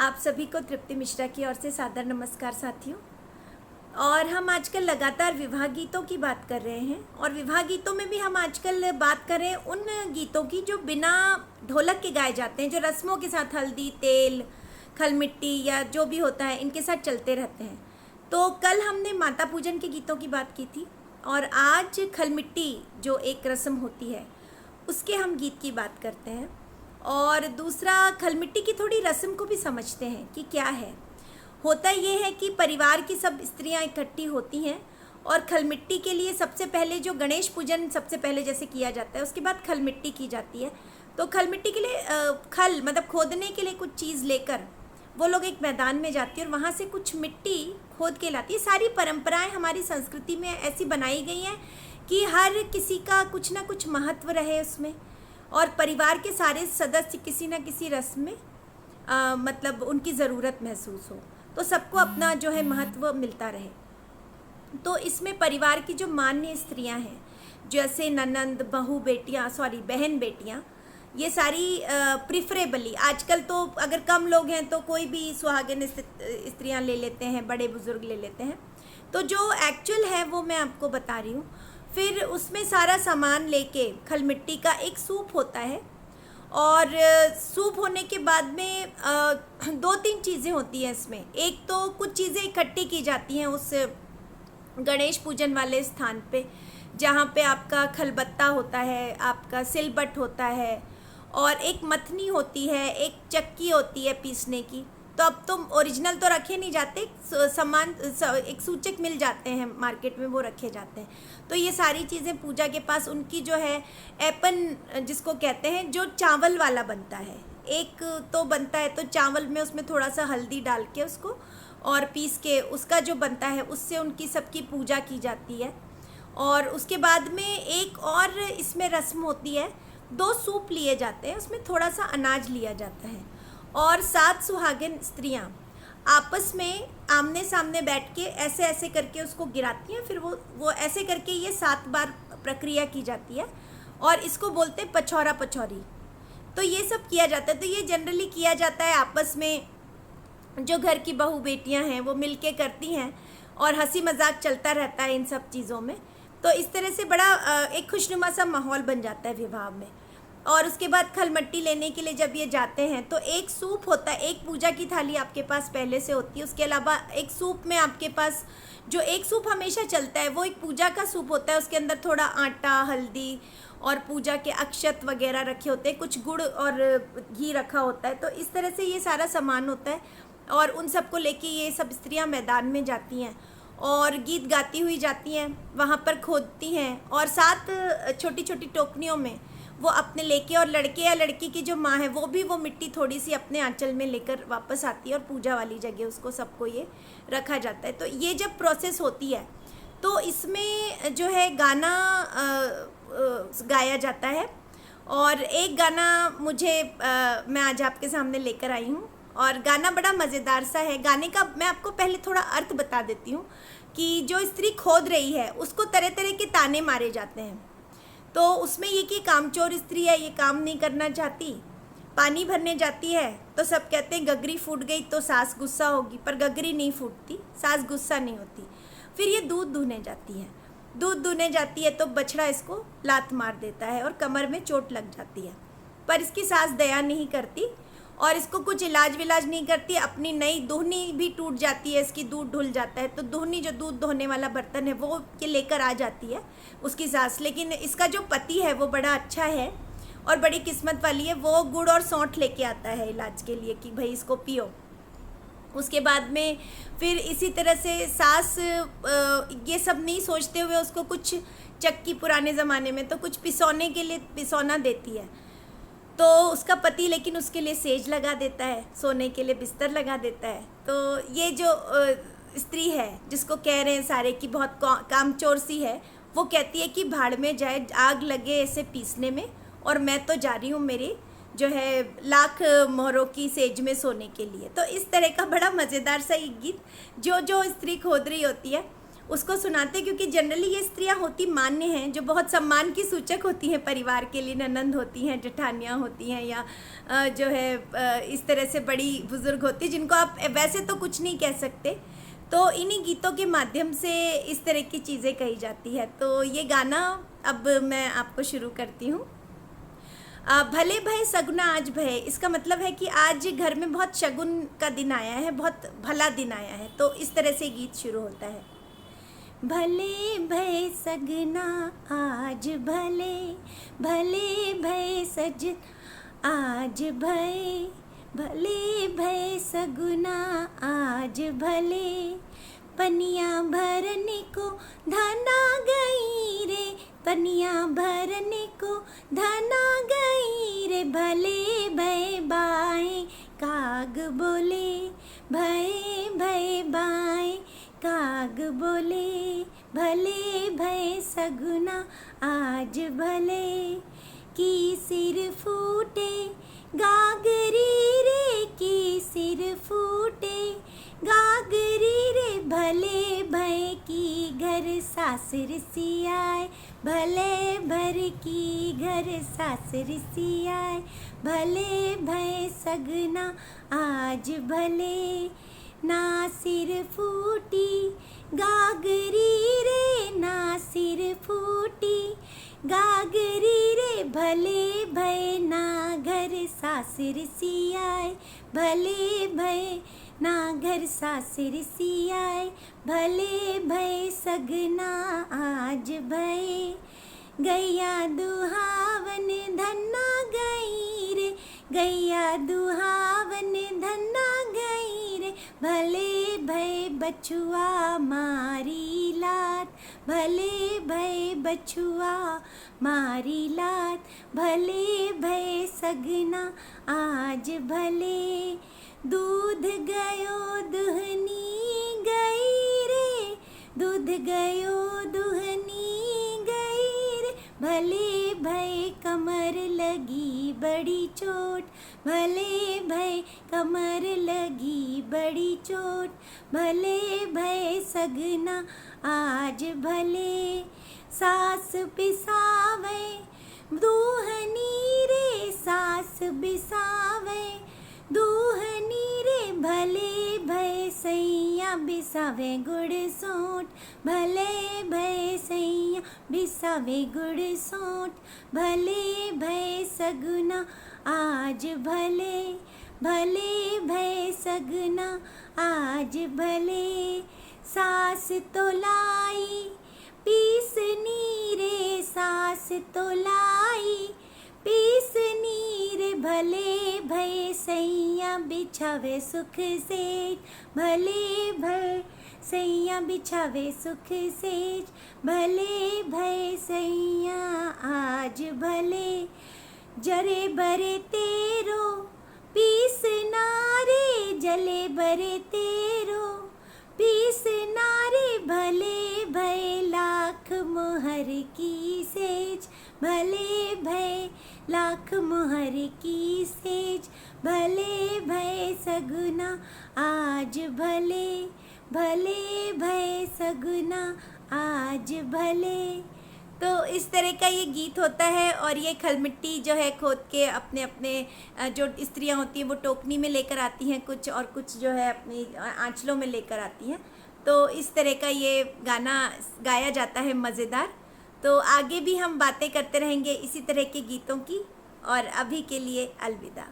आप सभी को तृप्ति मिश्रा की ओर से सादर नमस्कार साथियों। और हम आजकल लगातार विवाह गीतों की बात कर रहे हैं और विवाह गीतों में भी हम आजकल बात कर रहे हैं उन गीतों की जो बिना ढोलक के गाए जाते हैं, जो रस्मों के साथ हल्दी, तेल, खल मिट्टी या जो भी होता है इनके साथ चलते रहते हैं। तो कल हमने माता पूजन के गीतों की बात की थी और आज खल मिट्टी जो एक रस्म होती है उसके हम गीत की बात करते हैं। और दूसरा, खल मिट्टी की थोड़ी रस्म को भी समझते हैं कि क्या है। होता ये है कि परिवार की सब स्त्रियां इकट्ठी होती हैं और खल मिट्टी के लिए सबसे पहले जो गणेश पूजन सबसे पहले जैसे किया जाता है, उसके बाद खल मिट्टी की जाती है। तो खल मिट्टी के लिए खल मतलब खोदने के लिए कुछ चीज़ लेकर वो लोग एक मैदान में जाती है और वहाँ से कुछ मिट्टी खोद के लाती है। सारी परंपराएं हमारी संस्कृति में ऐसी बनाई गई हैं कि हर किसी का कुछ ना कुछ महत्व रहे उसमें, और परिवार के सारे सदस्य किसी न किसी रस्म में मतलब उनकी ज़रूरत महसूस हो, तो सबको अपना जो है महत्व मिलता रहे। तो इसमें परिवार की जो मान्य स्त्रियां हैं, जैसे ननंद, बहन बेटियां, ये सारी प्रिफरेबली, आजकल तो अगर कम लोग हैं तो कोई भी सुहागिन स्त्रियां ले लेते हैं, बड़े बुजुर्ग ले लेते हैं। तो जो एक्चुअल है वो मैं आपको बता रही हूँ। फिर उसमें सारा सामान लेके खल मिट्टी का एक सूप होता है और सूप होने के बाद में 2-3 चीज़ें होती हैं इसमें। एक तो कुछ चीज़ें इकट्ठी की जाती हैं उस गणेश पूजन वाले स्थान पे, जहाँ पे आपका खलबत्ता होता है, आपका सिलबट होता है और एक मथनी होती है, एक चक्की होती है पीसने की। तो अब तो ओरिजिनल तो रखे नहीं जाते, सामान एक सूचक मिल जाते हैं मार्केट में, वो रखे जाते हैं। तो ये सारी चीज़ें पूजा के पास उनकी जो है ऐपन जिसको कहते हैं, जो चावल वाला बनता है, एक तो बनता है तो चावल में उसमें थोड़ा सा हल्दी डाल के उसको और पीस के उसका जो बनता है उससे उनकी सबकी पूजा की जाती है। और उसके बाद में एक और इसमें रस्म होती है, 2 सूप लिए जाते हैं, उसमें थोड़ा सा अनाज लिया जाता है और 7 सुहागिन स्त्रियां आपस में आमने सामने बैठ के ऐसे ऐसे करके उसको गिराती हैं। फिर वो ऐसे करके ये 7 बार प्रक्रिया की जाती है और इसको बोलते हैं पछौरा पछौरी। तो ये सब किया जाता है। तो ये जनरली किया जाता है आपस में, जो घर की बहू बेटियां हैं वो मिलके करती हैं और हंसी मजाक चलता रहता है इन सब चीज़ों में। तो इस तरह से बड़ा एक खुशनुमा सा माहौल बन जाता है विवाह में। और उसके बाद खल मिट्टी लेने के लिए जब ये जाते हैं तो एक सूप होता है, एक पूजा की थाली आपके पास पहले से होती है। उसके अलावा एक सूप में आपके पास जो एक सूप हमेशा चलता है वो एक पूजा का सूप होता है। उसके अंदर थोड़ा आटा, हल्दी और पूजा के अक्षत वगैरह रखे होते हैं, कुछ गुड़ और घी रखा होता है। तो इस तरह से ये सारा सामान होता है और उन सबको लेके ये सब स्त्रियां मैदान में जाती हैं और गीत गाती हुई जाती हैं, वहाँ पर खोदती हैं और 7 छोटी छोटी टोकनियों में वो अपने लेके, और लड़के या लड़की की जो माँ है वो भी वो मिट्टी थोड़ी सी अपने आंचल में लेकर वापस आती है और पूजा वाली जगह उसको सबको ये रखा जाता है। तो ये जब प्रोसेस होती है तो इसमें जो है गाना गाया जाता है। और एक गाना मैं आज आपके सामने लेकर आई हूँ और गाना बड़ा मज़ेदार सा है। गाने का मैं आपको पहले थोड़ा अर्थ बता देती हूँ कि जो स्त्री खोद रही है उसको तरह तरह के ताने मारे जाते हैं। तो उसमें ये कि कामचोर स्त्री है, ये काम नहीं करना चाहती। पानी भरने जाती है तो सब कहते हैं गगरी फूट गई तो सास गुस्सा होगी, पर गगरी नहीं फूटती, सास गुस्सा नहीं होती। फिर ये दूध दूहने जाती है तो बछड़ा इसको लात मार देता है और कमर में चोट लग जाती है, पर इसकी सास दया नहीं करती और इसको कुछ इलाज विलाज नहीं करती। अपनी नई दुहनी भी टूट जाती है, इसकी दूध ढुल जाता है, तो दुहनी जो दूध दोहने वाला बर्तन है वो के लेकर आ जाती है उसकी सास। लेकिन इसका जो पति है वो बड़ा अच्छा है और बड़ी किस्मत वाली है, वो गुड़ और सौंठ लेके आता है इलाज के लिए कि भाई इसको पियो। उसके बाद में फिर इसी तरह से सास ये सब नहीं सोचते हुए उसको कुछ चक्की, पुराने ज़माने में तो कुछ पिसौने के लिए पिसौना देती है। तो उसका पति लेकिन उसके लिए सेज लगा देता है, सोने के लिए बिस्तर लगा देता है। तो ये जो स्त्री है जिसको कह रहे हैं सारे कि बहुत कामचोर सी है, वो कहती है कि भाड़ में जाए, आग लगे ऐसे पीसने में, और मैं तो जा रही हूँ मेरी जो है लाख मोहरों की सेज में सोने के लिए। तो इस तरह का बड़ा मज़ेदार सा एक गीत जो स्त्री खोद रही होती है उसको सुनाते, क्योंकि जनरली ये स्त्रियां होती मान्य हैं, जो बहुत सम्मान की सूचक होती हैं परिवार के लिए, ननंद होती हैं, जेठानियाँ होती हैं, या जो है इस तरह से बड़ी बुजुर्ग होती है जिनको आप वैसे तो कुछ नहीं कह सकते। तो इन्हीं गीतों के माध्यम से इस तरह की चीज़ें कही जाती है। तो ये गाना अब मैं आपको शुरू करती हूँ। भले भय सगुना आज भय, इसका मतलब है कि आज घर में बहुत शगुन का दिन आया है, बहुत भला दिन आया है। तो इस तरह से गीत शुरू होता है। भले भय सगुना आज भले, भले भय सज आज भय, भले भय सगुना आज भले, पनिया भरने को धना गई रे, पनिया भरने को धना गई रे, भले भय बाएं काग बोले, भय भय बाएं काग बोले, भले भय सगुना आज भले, की सिर फूटे गागरी रे, की सिर फूटे गागरी रे, भले भय की घर सासुर सी आए, भले भर की घर सासुर सी आए, भले भय सगुना आज भले, ना सिर फूटी गागरी रे, ना सिर फूटी गागरी रे, भले भय ना घर सासुर सी आए, भले भय ना घर सासुर सी आए, भले भय सगुना आज भय, गैया दुहावन धन्ना गई रे, गैया दुहावन धन्ना गई रे, भले भय बछुआ मारी लात, भले भय बछुआ मारी लात, भले भय सगुना आज भले, दूध गयो दुहनी गई रे, दूध गयो दुहनी गई रे, भले भय कमर लगी बड़ी चोट, भले भय कमर लगी बड़ी चोट, भले भय सगुना आज भले, सास बिसावे दूहनी रे, सास बिसावे दूहनी रे, भले भय सैया बिसावे गुड़ सोंठ, भले भय सैया बिसावे गुड़ सोंठ, भले भय सगुना आज भले, भले भय सगुना आज भले, सास तो लाई पीसनी रे, सास तो लाई पीसनी रे, भले भय सैया बिछावे सुख सेज, भले भय सैया बिछावे सुख सेज, भले भय सैया आज भले, जरे बरे तेरो पीसना रे, जले बरे तेरो पीसना रे, भले भय लाख मोहर की सेज, भले भय लाख मोहर की सेज, भले भय सगुना आज भले, भले भय सगुना आज भले। तो इस तरह का ये गीत होता है। और ये खलमिट्टी जो है खोद के अपने अपने जो स्त्रियां होती हैं वो टोकनी में लेकर आती हैं कुछ, और कुछ जो है अपनी आंचलों में लेकर आती हैं। तो इस तरह का ये गाना गाया जाता है मज़ेदार। तो आगे भी हम बातें करते रहेंगे इसी तरह के गीतों की, और अभी के लिए अलविदा।